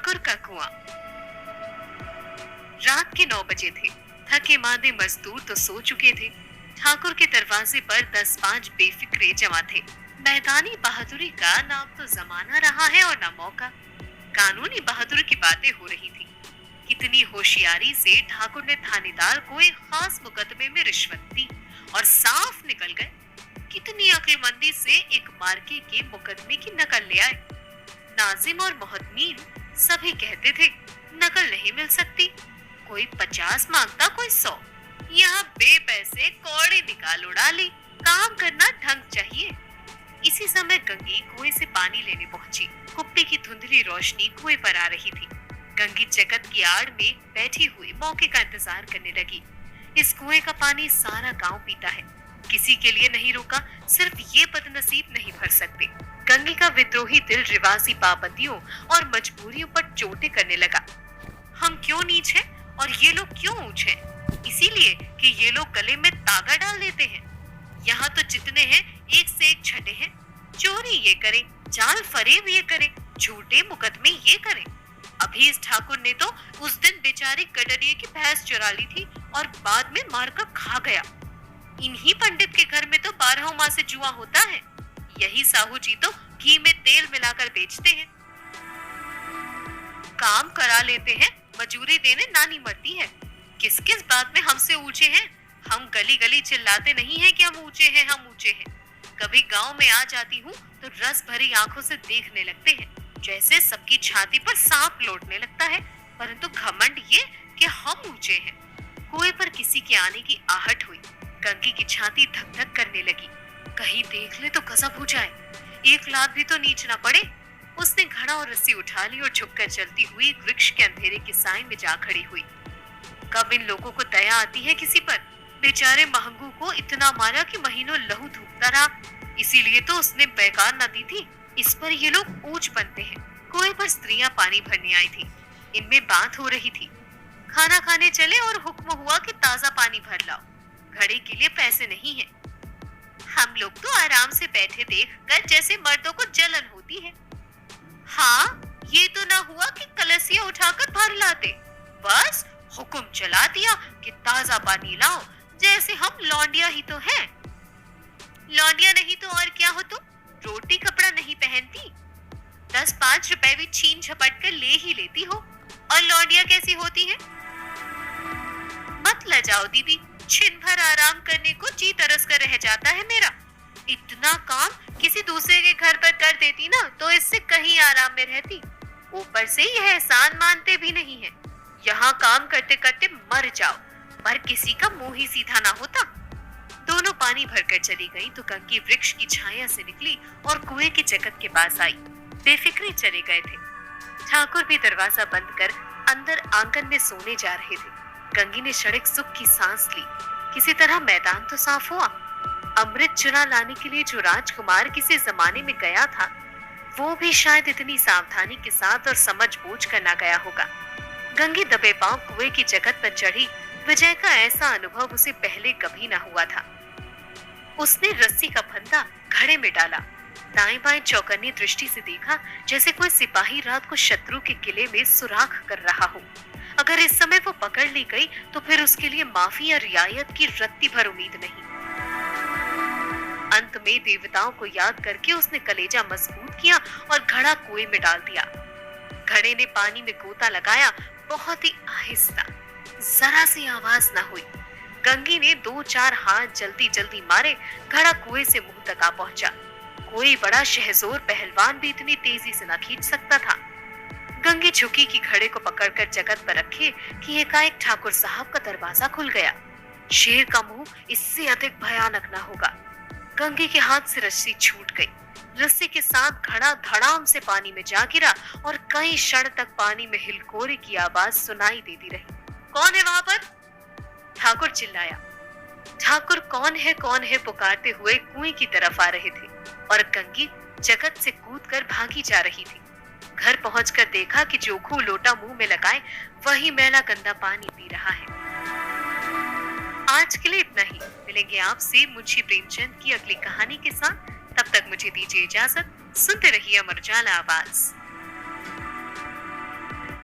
ठाकुर का कुआं। रात के 9 बजे थे। थके मांदे मजदूर तो सो चुके थे। ठाकुर के दरवाजे पर 10-5 बेफिक्रे जमा थे। मैदानी बहादुरी का नाम तो जमाना रहा है और न मौका। कानूनी बहादुरी की बातें हो रही थी। कितनी होशियारी से ठाकुर ने थानेदार को एक खास मुकदमे में रिश्वत दी और साफ निकल गए। कितनी अक्लमंदी से एक मार्के के मुकदमे की नकल ले आए। नाजिम और मोहतमीन सभी कहते थे नकल नहीं मिल सकती, कोई 50 मांगता कोई 100। यहाँ बेपैसे कौड़ी निकाल उड़ा ली। काम करना ढंग चाहिए। इसी समय गंगी कुएं से पानी लेने पहुंची। कुप्पी की धुंधली रोशनी कुएं पर आ रही थी। गंगी जगत की आड़ में बैठी हुई मौके का इंतजार करने लगी। इस कुएं का पानी सारा गांव पीता है। किसी के लिए नहीं रुका, सिर्फ ये बदनसीब नहीं भर सकते। गंगी का विद्रोही दिल रिवाजी पाबंदियों और मजबूरियों पर चोटें करने लगा। हम क्यों नीच हैं और ये लोग क्यों ऊंच हैं? इसीलिए कि ये लोग गले में तागा डाल देते हैं। यहाँ तो जितने हैं एक से एक छठे हैं। चोरी ये करें, जाल फरेब ये करें, झूठे मुकदमे ये करें। अभी इस ठाकुर ने तो उस दिन बेचारी कटरिये की भैंस चुरा ली थी और बाद में मारकर खा गया। इन्हीं पंडित के घर में तो 12 माह से जुआ होता है। यही साहू जी तो घी में तेल मिलाकर बेचते हैं। काम करा लेते हैं, मजूरी देने नानी मरती है। किस किस बात में हमसे ऊंचे हैं? हम गली गली चिल्लाते नहीं हैं कि हम ऊंचे हैं, हम ऊंचे हैं। कभी गांव में आ जाती हूँ तो रस भरी आंखों से देखने लगते हैं, जैसे सबकी छाती पर सांप लौटने लगता है। परंतु घमंड ये कि हम ऊंचे हैं। कुएं पर किसी के आने की आहट हुई। गंगी की छाती धक धक करने लगी। कहीं देख ले तो गजब हो जाए, एक लात भी तो नीच ना पड़े। उसने घड़ा और रस्सी उठा ली और झुककर चलती हुई वृक्ष के अंधेरे की साई में जा खड़ी हुई। कब इन लोगों को दया आती है किसी पर? बेचारे महंगू को इतना मारा कि महीनों लहू थूकता रहा। इसीलिए तो उसने बेकार न दी थी। इस पर ये लोग ऊंच बनते हैं। कुएं पर स्त्रियां पानी भरने आई थी। इनमें बात हो रही थी। खाना खाने चले और हुक्म हुआ कि ताजा पानी भर लाओ। घड़े के लिए पैसे नहीं है। हम लोग तो आराम से बैठे देखकर जैसे मर्दों को जलन होती है। हाँ, ये तो ना हुआ कि कलसिया उठाकर भर लाते। बस हुक्म चला दिया कि ताजा पानी लाओ, जैसे हम लौंडिया ही तो हैं। लौंडिया नहीं तो और क्या हो तुम? रोटी कपड़ा नहीं पहनती, 10-5 रुपए भी छीन झपट कर ले ही लेती हो। और लौंडिया कैसी होती है? मत लजाओ दीदी, छिन भर आराम करने को जी तरस कर रह जाता है मेरा। इतना काम किसी दूसरे के घर पर कर देती ना तो इससे कहीं आराम में रहती। ऊपर से यह एहसान मानते भी नहीं है। यहाँ काम करते करते मर जाओ, पर किसी का मुंह ही सीधा ना होता। दोनों पानी भरकर चली गई तो गंगी वृक्ष की छाया से निकली और कुएं की जगत के पास आई। बेफिक्रे चले गए थे। ठाकुर भी दरवाजा बंद कर अंदर आंगन में सोने जा रहे थे। गंगी ने क्षणिक सुख की सांस ली। किसी तरह मैदान तो साफ हुआ। अमृत चुरा लाने के लिए जो राजकुमार किसी जमाने में गया था, वो भी शायद इतनी सावधानी के साथ और समझ बूझ कर ना गया होगा। गंगी दबे पांव कुएं की जगत पर चढ़ी। विजय का ऐसा अनुभव उसे पहले कभी ना हुआ था। उसने रस्सी का फंदा घड़े में डाला। दाएं बाएं चौकन्नी दृष्टि से देखा, जैसे कोई सिपाही रात को शत्रु के किले में सुराख कर रहा हो। अगर इस समय वो पकड़ ली गई तो फिर उसके लिए माफी या रियायत की रत्ती भर उम्मीद नहीं। अंत में देवताओं को याद करके उसने कलेजा मजबूत किया और घड़ा कुएं में डाल दिया। घड़े ने पानी में गोता लगाया, बहुत ही आहिस्ता, जरा सी आवाज ना हुई। गंगी ने 2-4 हाथ जल्दी जल्दी मारे। घड़ा कुएं से मुंह तक आ पहुंचा। कोई बड़ा शहजोर पहलवान भी इतनी तेजी से ना खींच सकता था। गंगी झुकी कि घड़े को पकड़कर जगत पर रखे कि एकाएक ठाकुर साहब का दरवाजा खुल गया। शेर का मुंह इससे अधिक भयानक ना होगा। गंगी के हाथ से रस्सी छूट गई। रस्सी के साथ घड़ा धड़ाम से पानी में जा गिरा और कई क्षण तक पानी में हिलकोरे की आवाज सुनाई देती रही। कौन है वहां पर? ठाकुर चिल्लाया। ठाकुर कौन है पुकारते हुए कुएं की तरफ आ रहे थे और गंगी जगत से कूदकर भागी जा रही थी। घर पहुंचकर देखा कि जोखू लोटा मुंह में लगाए वही मैला गंदा पानी पी रहा है। आज के लिए इतना ही। मिलेंगे आपसे मुंशी प्रेमचंद की अगली कहानी के साथ। तब तक मुझे दीजिए इजाजत। सुनते रहिए अमर उजाला आवाज।